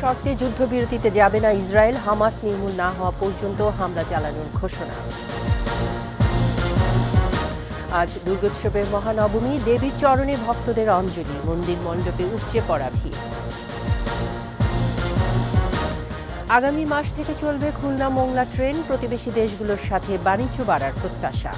শর্তে যুদ্ধবিরতিতে যাবে না ইসরায়েল, হামাস নির্মূল না হওয়া পর্যন্ত হামলা চালানোর ঘোষণা। আজ দুর্গোৎসবের মহানবমী, দেবীর চরণে ভক্তদের অঞ্জলি, মন্দির মণ্ডপে উপচে পড়া ভিড়। আগামী মাস থেকে চলবে খুলনা মোংলা ট্রেন, প্রতিবেশী দেশগুলোর সাথে বাণিজ্য বাড়ার প্রত্যাশা।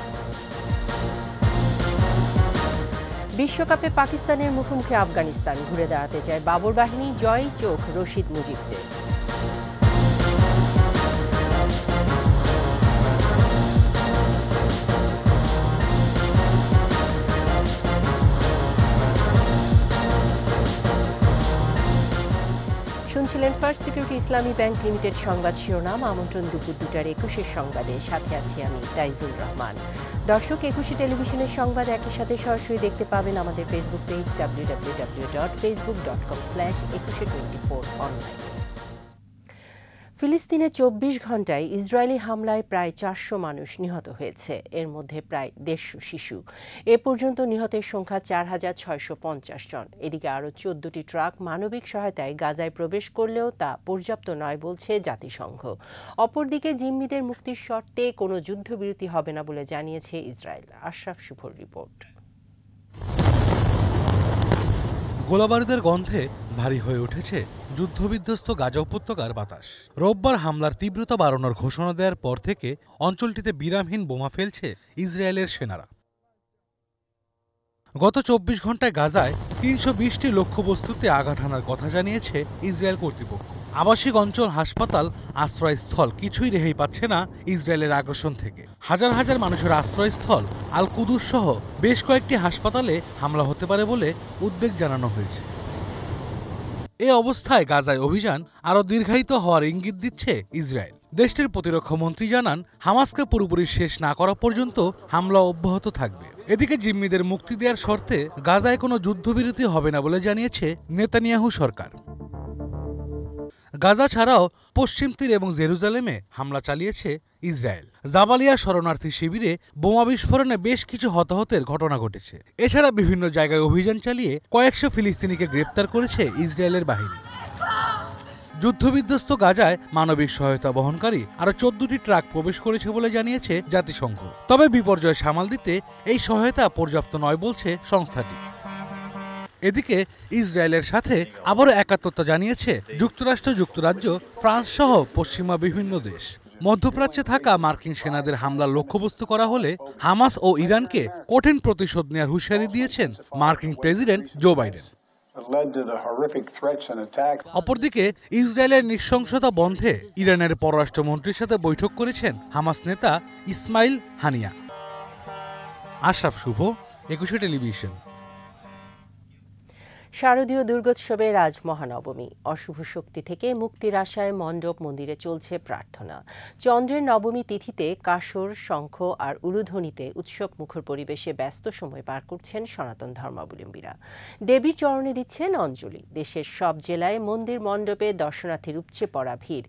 বিশ্বকাপে পাকিস্তানের মুখোমুখি আফগানিস্তান, ঘুরে দাঁড়াতে চায় বাবর বাহিনী, জয় চোখ রশিদ মুজিবদের। শুনছিলেন ফার্স্ট সিকিউরিটি ইসলামী ব্যাংক লিমিটেড সংবাদ শিরোনাম। আমন্ত্রণ দুপুর 2:21 সংবাদে, সাথে আছি আমি তাইজুল রহমান। দর্শক, 21 টেলিভিশনের সংবাদ একই সাথে সরাসরি দেখতে পাবেন আমাদের ফেসবুক পেজ www.facebook.com/2124 অনলাইনে। ফিলিস্তিনে 24 ঘণ্টায় ইসরায়েলি হামলায় প্রায় 400 মানুষ নিহত হয়েছে, এর মধ্যে প্রায় 150 শিশু। এ পর্যন্ত নিহতের সংখ্যা 4650 জন। এদিকে আরও 14টি ট্রাক মানবিক সহায়তায় গাজায় প্রবেশ করলেও তা পর্যাপ্ত নয় বলছে জাতিসংঘ। অপরদিকে জিম্মিদের মুক্তির শর্তে কোনো যুদ্ধবিরতি হবে না বলে জানিয়েছে ইসরায়েল। আশরাফ শুভর রিপোর্ট। গোলাবারুদের গন্ধে ভারী হয়ে উঠেছে যুদ্ধবিধ্বস্ত গাজা উপত্যকার বাতাস। রোববার হামলার তীব্রতা বাড়ানোর ঘোষণা দেওয়ার পর থেকে অঞ্চলটিতে বিরামহীন বোমা ফেলছে ইসরায়েলের সেনারা। গত 24 ঘণ্টায় গাজায় 320টি লক্ষ্যবস্তুতে আঘাত হানার কথা জানিয়েছে ইসরায়েল কর্তৃপক্ষ। আবাসিক অঞ্চল, হাসপাতাল, আশ্রয়স্থল কিছুই রেহাই পাচ্ছে না ইসরায়েলের আগ্রাসন থেকে। হাজার হাজার মানুষের আশ্রয়স্থল আল কুদুস সহ বেশ কয়েকটি হাসপাতালে হামলা হতে পারে বলে উদ্বেগ জানানো হয়েছে। এ অবস্থায় গাজায় অভিযান আরও দীর্ঘায়িত হওয়ার ইঙ্গিত দিচ্ছে ইসরায়েল। দেশটির প্রতিরক্ষা মন্ত্রী জানান, হামাসকে পুরোপুরি শেষ না করা পর্যন্ত হামলা অব্যাহত থাকবে। এদিকে জিম্মিদের মুক্তি দেওয়ার শর্তে গাজায় কোনো যুদ্ধবিরতি হবে না বলে জানিয়েছে নেতানিয়াহু সরকার। গাজা ছাড়াও পশ্চিম তীর এবং জেরুজালেমে হামলা চালিয়েছে ইসরায়েল। জাবালিয়া শরণার্থী শিবিরে বোমা বিস্ফোরণে বেশ কিছু হতাহতের ঘটনা ঘটেছে। এছাড়া বিভিন্ন জায়গায় অভিযান চালিয়ে কয়েকশো ফিলিস্তিনিকে গ্রেপ্তার করেছে ইসরায়েলের বাহিনী। যুদ্ধবিধ্বস্ত গাজায় মানবিক সহায়তা বহনকারী আরও 14টি ট্রাক প্রবেশ করেছে বলে জানিয়েছে জাতিসংঘ। তবে বিপর্যয় সামাল দিতে এই সহায়তা পর্যাপ্ত নয় বলছে সংস্থাটি। এদিকে ইসরায়েলের সাথে আবারও একাত্মতা জানিয়েছে যুক্তরাষ্ট্র, যুক্তরাজ্য, ফ্রান্স সহ পশ্চিমা বিভিন্ন দেশ। মধ্যপ্রাচ্যে থাকা মার্কিন সেনাদের হামলার লক্ষ্যবস্তু করা হলে হামাস ও ইরানকে কঠিন প্রতিশোধ নেওয়ার হুঁশিয়ারি দিয়েছেন মার্কিন প্রেসিডেন্ট জো বাইডেন। অপরদিকে ইসরায়েলের নৃশংসতা বন্ধে ইরানের পররাষ্ট্রমন্ত্রীর সাথে বৈঠক করেছেন হামাস নেতা ইসমাইল হানিয়া। আশরাফ শুভ, 21 টেলিভিশন। শারদীয় দুর্গোৎসবের আজ মহানবমী। অশুভ শক্তি থেকে মুক্তির আশায় মণ্ডপ মন্দিরে চলছে প্রার্থনা। চন্দ্রের নবমী তিথিতে কাসর, শঙ্খ আর উলুধ্বনিতে উৎসব মুখর পরিবেশে ব্যস্ত সময় পার করছেন সনাতন ধর্মাবলম্বীরা। দেবীর চরণে দিচ্ছেন অঞ্জলি। দেশের সব জেলায় মন্দির মণ্ডপে দর্শনার্থীর উপচে পড়া ভিড়।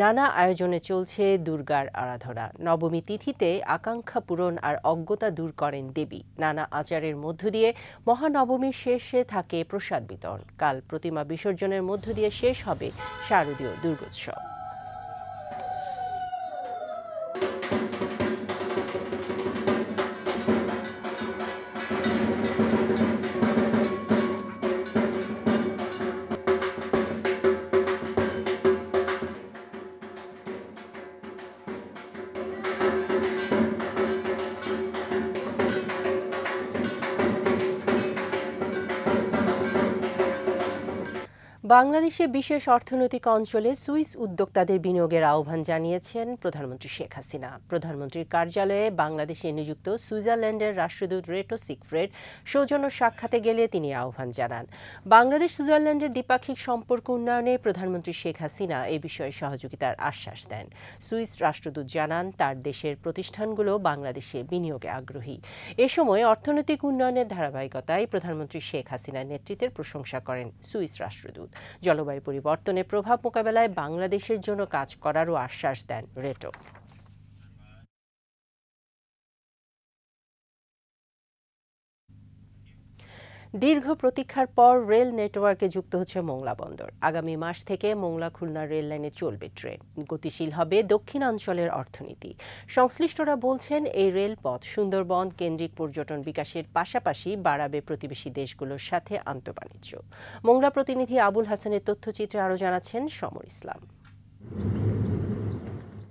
নানা আয়োজনে চলছে দুর্গার আরাধনা। নবমী তিথিতে আকাঙ্ক্ষা পূরণ আর অজ্ঞতা দূর করেন দেবী। নানা আচারের মধ্য দিয়ে মহানবমীর শেষে থাকে প্রসাদ বিতরণ। কাল প্রতিমা বিসর্জনের মধ্য দিয়ে শেষ হবে শারদীয় দুর্গোৎসব। বাংলাদেশে বিশেষ অর্থনৈতিক অঞ্চলে সুইস উদ্যোক্তাদের বিনিয়োগের আহ্বান জানিয়েছেন প্রধানমন্ত্রী শেখ হাসিনা। প্রধানমন্ত্রীর কার্যালয়ে বাংলাদেশে নিযুক্ত সুইজারল্যান্ডের রাষ্ট্রদূত রেটো সিগফ্রেড সৌজন্য সাক্ষাতে গেলে তিনি আহ্বান জানান। বাংলাদেশ সুইজারল্যান্ডের দ্বিপাক্ষিক সম্পর্ক উন্নয়নে প্রধানমন্ত্রী শেখ হাসিনা এ বিষয়ে সহযোগিতার আশ্বাস দেন। সুইস রাষ্ট্রদূত জানান, তার দেশের প্রতিষ্ঠানগুলো বাংলাদেশে বিনিয়োগে আগ্রহী। এ সময় অর্থনৈতিক উন্নয়নের ধারাবাহিকতায় প্রধানমন্ত্রী শেখ হাসিনার নেতৃত্বের প্রশংসা করেন সুইস রাষ্ট্রদূত। জলবায়ু পরিবর্তনের প্রভাব মোকাবেলায় বাংলাদেশের জন্য কাজ করারও আশ্বাস দেন রেটো। দীর্ঘ প্রতীক্ষার পর রেল নেটওয়ার্কে যুক্ত হচ্ছে মোংলা বন্দর। আগামী মাস থেকে মোংলা খুলনা রেল লাইনে চলবে ট্রেন। গতিশীল হবে দক্ষিণাঞ্চলের অর্থনীতি। সংশ্লিষ্টরা বলছেন, এই রেলপথ সুন্দরবন কেন্দ্রিক পর্যটন বিকাশের পাশাপাশি বাড়াবে প্রতিবেশী দেশগুলোর সাথে আন্তঃবাণিজ্য। মোংলা প্রতিনিধি আবুল হাসানের তথ্যচিত্রে আরও জানাচ্ছেন সমর ইসলাম।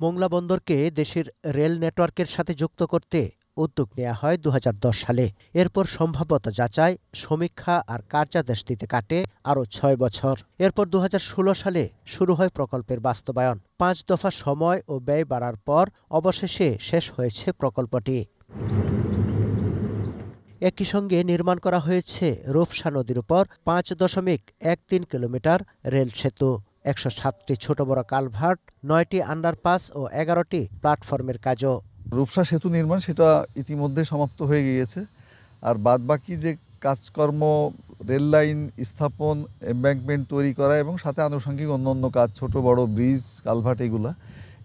মোংলা বন্দরকে দেশের রেল নেটওয়ার্কের সাথে যুক্ত করতে উদ্যোগ নেওয়া হয় ২০১০ সালে। এরপর সম্ভাব্যতা যাচাই, সমীক্ষা আর কার্যাদেশ দিতে কাটে আরও ৬ বছর। এরপর ২০১৬ সালে শুরু হয় প্রকল্পের বাস্তবায়ন। ৫ দফা সময় ও ব্যয় বাড়ার পর অবশেষে শেষ হয়েছে প্রকল্পটি। একই সঙ্গে নির্মাণ করা হয়েছে রূপসা নদীর উপর ৫.১৩ কিলোমিটার রেল সেতু, ১০৭টি ছোট বড় কালভার্ট, ৯টি আন্ডারপাস ও ১১টি প্ল্যাটফর্মের কাজও। রূপসা সেতু নির্মাণ সেটা ইতিমধ্যে সমাপ্ত হয়ে গিয়েছে। আর বাদবাকি যে কাজকর্ম, রেল লাইন স্থাপন, এমব্যাঙ্কমেন্ট তৈরি করা এবং সাথে আনুষঙ্গিক অন্য কাজ, ছোট বড় ব্রিজ, কালভার্ট, এগুলা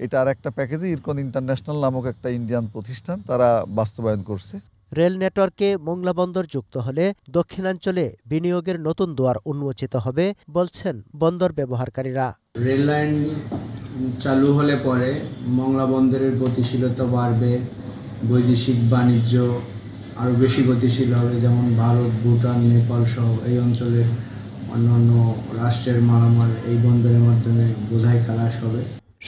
এটা আর একটা প্যাকেজে ইরকন ইন্টারন্যাশনাল নামক একটা ইন্ডিয়ান প্রতিষ্ঠান তারা বাস্তবায়ন করছে। রেল নেটওয়ার্কে মোংলা বন্দর যুক্ত হলে দক্ষিণাঞ্চলে বিনিয়োগের নতুন দুয়ার উন্মোচিত হবে বলছেন বন্দর ব্যবহারকারীরা। রেল লাইন চালু হলে পরে মোংলা বন্দরের গতিশীলতা বাড়বে, বৈদেশিক বাণিজ্য আরও বেশি গতিশীল হবে। যেমন ভারত, ভুটান, নেপাল সহ এই অঞ্চলের অন্যান্য রাষ্ট্রের মালামাল এই বন্দরের মাধ্যমে বোঝাই খালাস হবে।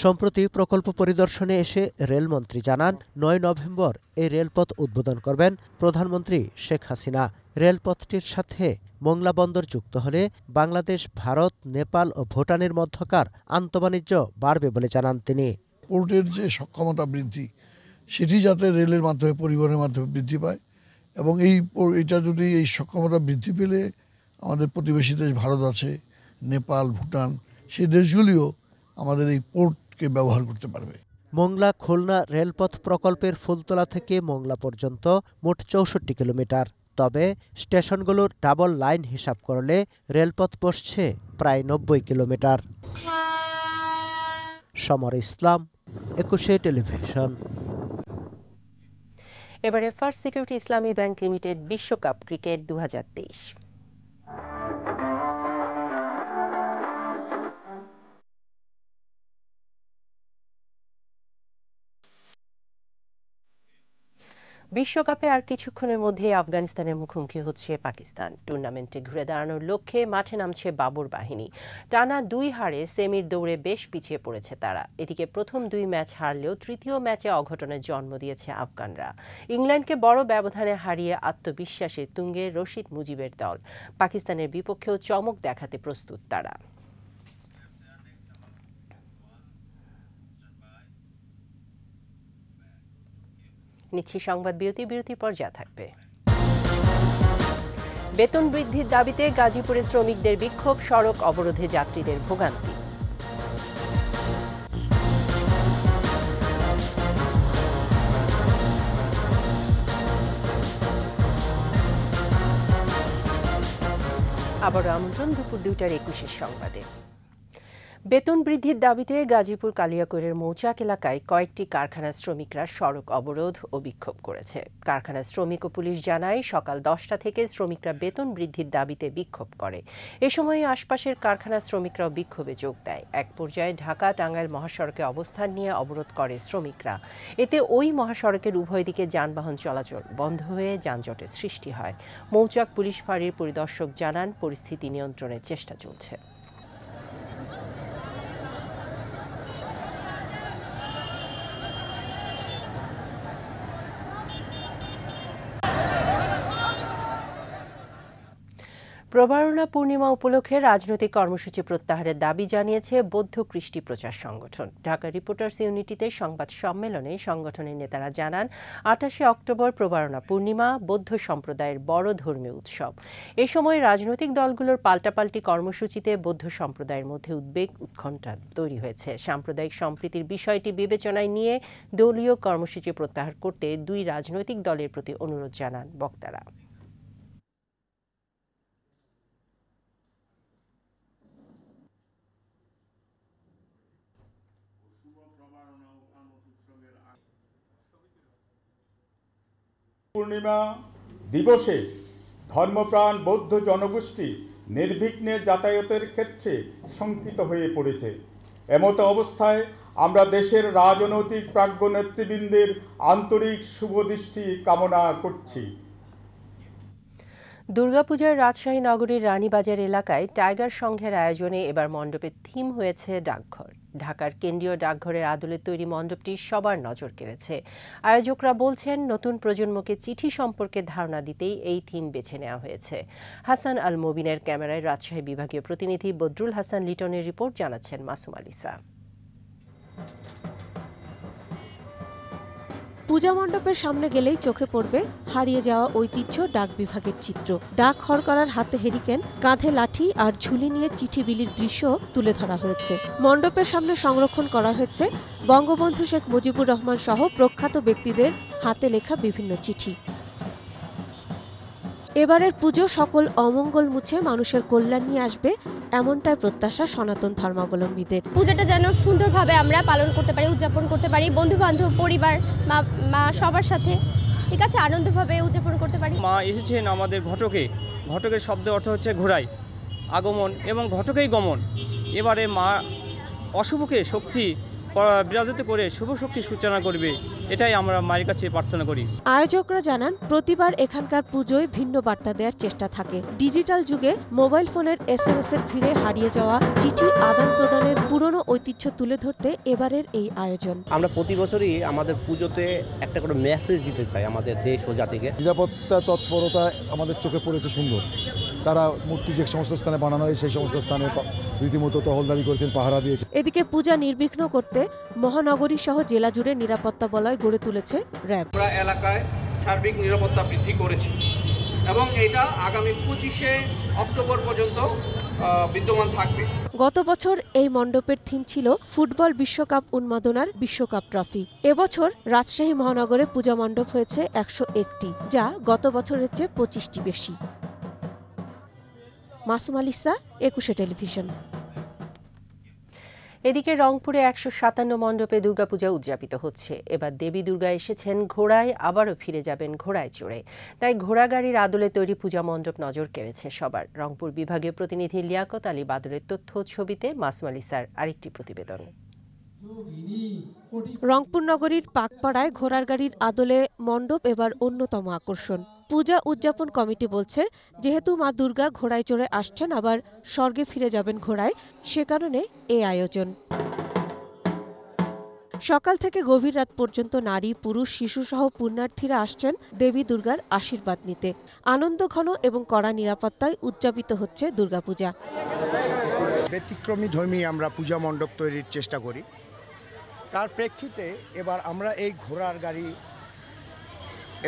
সম্প্রতি প্রকল্প পরিদর্শনে এসে রেলমন্ত্রী জানান, ৯ নভেম্বর এই রেলপথ উদ্বোধন করবেন প্রধানমন্ত্রী শেখ হাসিনা। রেলপথটির সাথে মোংলা বন্দর যুক্ত হলে বাংলাদেশ, ভারত, নেপাল ও ভুটানের মধ্যকার আন্তঃবাণিজ্য বাড়বে বলে জানান তিনি। পোর্টের যে সক্ষমতা বৃদ্ধি, সেটি যাতে রেলের মাধ্যমে, পরিবহনের মাধ্যমে বৃদ্ধি পায় এবং এইটা যদি এই সক্ষমতা বৃদ্ধি পেলে আমাদের প্রতিবেশী দেশ ভারত আছে, নেপাল, ভুটান, সেই দেশগুলিও আমাদের এই পোর্টকে ব্যবহার করতে পারবে। মোংলা খুলনা রেলপথ প্রকল্পের ফুলতলা থেকে মোংলা পর্যন্ত মোট ৬৪ কিলোমিটার। তবে স্টেশনগুলোর ডাবল লাইন হিসাব করলে রেলপথ বসছে প্রায় ৯০ কিলোমিটার। সমর ইসলাম, ২১ টেলিভিশন। এবারে ফার্স্ট সিকিউরিটি ইসলামী ব্যাংক লিমিটেড বিশ্বকাপ ক্রিকেট ২০২৩। বিশ্বকাপে আর কিছুক্ষণের মধ্যে আফগানিস্তানের মুখোমুখি হচ্ছে পাকিস্তান। টুর্নামেন্টে ঘুরে দাঁড়ানোর লক্ষ্যে মাঠে নামছে বাবর বাহিনী। টানা ২ হারে সেমির দৌড়ে বেশ পিছিয়ে পড়েছে তারা। এদিকে প্রথম ২ ম্যাচ হারলেও তৃতীয় ম্যাচে অঘটনের জন্ম দিয়েছে আফগানরা। ইংল্যান্ডকে বড় ব্যবধানে হারিয়ে আত্মবিশ্বাসে তুঙ্গে রশিদ মুজিবের দল। পাকিস্তানের বিপক্ষেও চমক দেখাতে প্রস্তুত তারা। নিচ্ছি সংবাদ বিরতির পর যা থাকবে। বেতন বৃদ্ধির দাবিতে গাজীপুরে শ্রমিকদের বিক্ষোভ, সড়ক অবরোধে যাত্রীদের ভোগান্তি। আবারও আমন্ত্রণ দুপুর ২টার ২১ সংবাদে। বেতন বৃদ্ধির দাবিতে গাজীপুর কালিয়াকৈরের মৌচাক এলাকায় কয়েকটি কারখানার শ্রমিকরা সড়ক অবরোধ ও বিক্ষোভ করেছে। কারখানার শ্রমিক ও পুলিশ জানায়, সকাল ১০টা থেকে শ্রমিকরা বেতন বৃদ্ধির দাবিতে বিক্ষোভ করে। এ সময় আশপাশের কারখানার শ্রমিকরাও বিক্ষোভে যোগ দেয়। এক পর্যায়ে ঢাকা-টাঙ্গাইল মহাসড়কে অবস্থান নিয়ে অবরোধ করে শ্রমিকরা। এতে ওই মহাসড়কের উভয় দিকে যানবাহন চলাচল বন্ধ হয়ে যানজটের সৃষ্টি হয়। মৌচাক পুলিশ ফাঁড়ির পরিদর্শক জানান, পরিস্থিতি নিয়ন্ত্রণের চেষ্টা চলছে। প্রবারণা পূর্ণিমা উপলক্ষে রাজনৈতিক কর্মসূচি প্রত্যাহারের দাবি জানিয়েছে বৌদ্ধ কৃষ্টি প্রচার সংগঠন। ঢাকা রিপোর্টার্স ইউনিটিতে সংবাদ সম্মেলনে সংগঠনের নেতারা জানান, ২৮শে অক্টোবর প্রবারণা পূর্ণিমা বৌদ্ধ সম্প্রদায়ের বড় ধর্মীয় উৎসব। এ সময় রাজনৈতিক দলগুলোর পাল্টাপাল্টি কর্মসূচিতে বৌদ্ধ সম্প্রদায়ের মধ্যে উদ্বেগ, উৎকণ্ঠা তৈরি হয়েছে। সাম্প্রদায়িক সম্প্রীতির বিষয়টি বিবেচনায় নিয়ে দলীয় কর্মসূচি প্রত্যাহার করতে ২ রাজনৈতিক দলের প্রতি অনুরোধ জানান বক্তারা। পূর্ণিমা দিবসে ধর্মপ্রাণ বৌদ্ধ জনগোষ্ঠী নির্বিঘ্নে যাতায়াতের ক্ষেত্রে শঙ্কিত হয়ে পড়েছে। এমতো অবস্থায় আমরা দেশের রাজনৈতিক প্রাজ্ঞ নেতৃবৃন্দের আন্তরিক শুভদৃষ্টি কামনা করছি। দুর্গাপূজার রাজশাহী নগরীর রানীবাজার এলাকায় টাইগার সংঘের আয়োজনে এবার মণ্ডপের থিম হয়েছে ডাকঘর। ঢাকার কেন্দ্রীয় ডাকঘরের আদলে তৈরি মণ্ডপটি সবার নজর কেড়েছে। আয়োজকরা বলছেন, নতুন প্রজন্মকে চিঠি সম্পর্কে ধারণা দিতেই এই থিম বেছে নেওয়া হয়েছে। হাসান আল মোবিনের ক্যামেরায় রাজশাহী বিভাগীয় প্রতিনিধি বদরুল হাসান লিটনের রিপোর্ট, জানাচ্ছেন মাসুম আলিসা। পূজা মণ্ডপের সামনে গেলেই চোখে পড়বে হারিয়ে যাওয়া ঐতিহ্য ডাক বিভাগের চিত্র। ডাক হরকরার হাতে হেরিকেন, কাঁধে লাঠি আর ঝুলি নিয়ে চিঠি বিলির দৃশ্য তুলে ধরা হয়েছে। মণ্ডপের সামনে সংরক্ষণ করা হয়েছে বঙ্গবন্ধু শেখ মুজিবুর রহমান সহ প্রখ্যাত ব্যক্তিদের হাতে লেখা বিভিন্ন চিঠি। এবারের পুজো সকল অমঙ্গল মুছে মানুষের কল্যাণ নিয়ে আসবে, এমনটাই প্রত্যাশা সনাতন ধর্মাবলম্বীদের। পূজাটা যেন সুন্দরভাবে আমরা পালন করতে পারি, উদযাপন করতে পারি, বন্ধু বান্ধব, পরিবার, মা সবার সাথে ঠিক আছে আনন্দভাবে উদযাপন করতে পারি। মা এসেছেন আমাদের ঘটকে। ঘটকের শব্দের অর্থ হচ্ছে ঘোড়ায় আগমন এবং ঘটকেই গমন। এবারে মা অশুভকে শক্তি বিরাজিত করে শুভ শক্তির সূচনা করবে, এটাই আমরা মায়ের কাছে প্রার্থনা করি। আয়োজকরা জানান, প্রতিবার এখানকার পুজোয় ভিন্ন বার্তা দেওয়ার চেষ্টা থাকে। ডিজিটাল যুগে মোবাইল ফোনের SMS এর ভিড়ে হারিয়ে যাওয়া চিঠি আদান প্রদানের পুরনো ঐতিহ্য তুলে ধরতে এবারের এই আয়োজন। আমরা প্রতি বছরই আমাদের পুজোতে একটা করে মেসেজ দিতে চাই আমাদের দেশ ও জাতিকে। নিরাপত্তা তৎপরতা আমাদের চোখে পড়েছে সুন্দর। তারা মূর্তি যে সমস্ত স্থানে বানানো হয় সেই সমস্ত স্থানে রীতিমতো টহলদারি করেছেন, পাহারা দিয়েছে। এদিকে পূজা নির্বিঘ্ন করতে মহানগরী সহ জেলা জুড়ে নিরাপত্তা বলয় গড়ে তুলেছে র্যাব। আমরা এলাকায় সার্বিক নিরাপত্তা বৃদ্ধি করেছি এবং এটা আগামী 25শে অক্টোবর পর্যন্ত বিদ্যমান থাকবে। গত বছর এই মণ্ডপের থিম ছিল ফুটবল বিশ্বকাপ উন্মাদনার বিশ্বকাপ ট্রফি। এবছর রাজশাহী মহানগরে পূজা মণ্ডপ হয়েছে 101টি, যা গত বছরের চেয়ে 25টি বেশি। মাসুম আলিসা, একুশে টেলিভিশন। এদিকে রংপুরে 157 মণ্ডপে দুর্গাপূজা উদযাপিত হচ্ছে। এবার দেবী দুর্গা এসেছেন ঘোড়ায়, আবারও ফিরে যাবেন ঘোড়ায় চড়ে। তাই ঘোড়াগাড়ির আদলে তৈরি পূজা মণ্ডপ নজর কেড়েছে সবার। রংপুর বিভাগীয় প্রতিনিধি লিয়াকত আলী বাদরের তথ্য ছবিতে মাসুম আলিসার আরেকটি প্রতিবেদন। রংপুর নগরীর পাকপাড়ায় ঘোড়ার গাড়ির আদলে মণ্ডপ এবার অন্যতম আকর্ষণ। পূজা উদযাপন কমিটি বলছে, যেহেতু মা দুর্গা ঘোড়ায় চড়ে আসছেন, আবার স্বর্গে ফিরে যাবেন ঘোড়ায়, সে কারণে এই আয়োজন। সকাল থেকে গভীর রাত পর্যন্ত নারী, পুরুষ, শিশুসহ পুণ্যার্থীরা আসছেন দেবী দুর্গার আশীর্বাদ নিতে। আনন্দঘন এবং কড়া নিরাপত্তায় উদযাপিত হচ্ছে দুর্গাপূজা। ব্যতিক্রমী ধর্মী আমরা পূজা মণ্ডপ তৈরির চেষ্টা করি। তার প্রেক্ষিতে এবার আমরা এই ঘোড়ার গাড়ি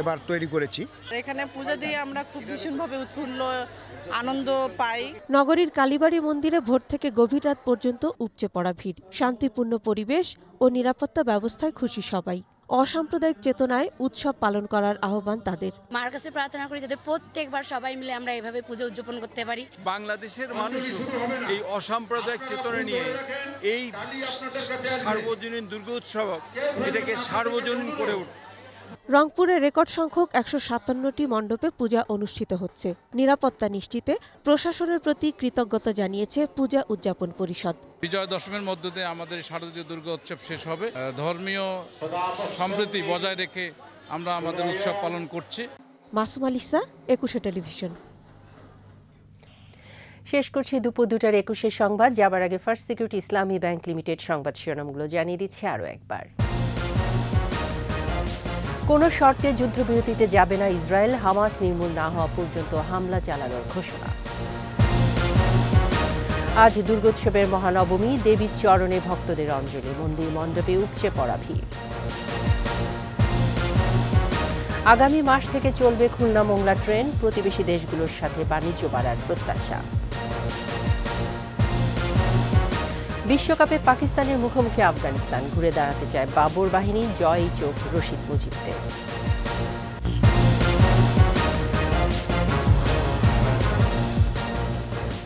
এবার তৈরি করেছি। এখানে পূজা দিয়ে আমরা খুব ভীষণভাবে উৎফুল্ল আনন্দ পাই। নগরীর কালীবাড়ি মন্দিরে ভোর থেকে গভীর রাত পর্যন্ত উপচে পড়া ভিড়। শান্তিপূর্ণ পরিবেশ ও নিরাপত্তা ব্যবস্থায় খুশি সবাই। অসাম্প্রদায়িক চেতনায় উৎসব পালন করার আহ্বান তাদের। মার কাছে প্রার্থনা করি যাতে প্রত্যেকবার সবাই মিলে আমরা এভাবে পূজা উদযাপন করতে পারি। বাংলাদেশের মানুষ এই অসাম্প্রদায়িক চেতনা নিয়ে এই সার্বজনীন দুর্গোৎসব এটাকে সার্বজনীন করে উঠে। রংপুরে রেকর্ড সংখ্যক 157টি মণ্ডপে পূজা অনুষ্ঠিত হচ্ছে। নিরাপত্তা নিশ্চিতে প্রশাসনের প্রতি কৃতজ্ঞতা জানিয়েছে পূজা উদযাপন পরিষদ। বিজয়া দশমীর মধ্য দিয়ে আমাদের শারদীয় দুর্গা উৎসব শেষ হবে। ধর্মীয় সম্প্রীতি বজায় রেখে আমরা আমাদের উৎসব পালন করছি। মাসুম আলিসা, একুশে টেলিভিশন। শেষ করছি দুপুর 2টার 21 সংবাদ। যাবার আগে ফার্স্ট সিকিউরিটি ইসলামী ব্যাংক লিমিটেড সংবাদ শিরোনামগুলো জানিয়ে দিচ্ছে আরও একবার। কোনো শর্তে যুদ্ধবিরতিতে যাবে না ইসরায়েল, হামাস নির্মূল না হওয়া পর্যন্ত হামলা চালানোর ঘোষণা। আজ দুর্গোৎসবের মহানবমী, দেবীর চরণে ভক্তদের অঞ্জলি, মন্দির মণ্ডপে উপচে পড়া ভিড়। আগামী মাস থেকে চলবে খুলনা মোংলা ট্রেন, প্রতিবেশী দেশগুলোর সাথে বাণিজ্য বাড়ার প্রত্যাশা। বিশ্বকাপে পাকিস্তানের মুখোমুখি আফগানিস্তান, ঘুরে দাঁড়াতে চায় বাবর বাহিনী, জয় চোখ রশিদ মুজিবদের।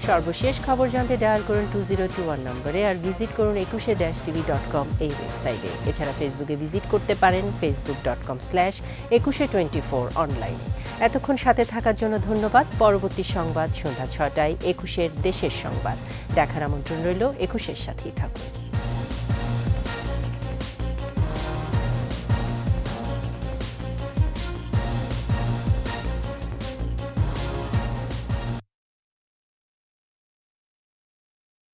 সর্বশেষ খবর জানতে ডায়াল করুন 2021 নম্বরে, আর ভিজিট করুন 21-tv.com এই ওয়েবসাইটে। এছাড়া ফেসবুকে ভিজিট করতে পারেন facebook.com/2124 অনলাইনে। এতক্ষণ সাথে থাকার জন্য ধন্যবাদ। পরবর্তী সংবাদ সন্ধ্যা ৬টায় ২১-এর দেশের সংবাদ দেখার আমন্ত্রণ রইল। ২১-এর সাথেই থাকুন।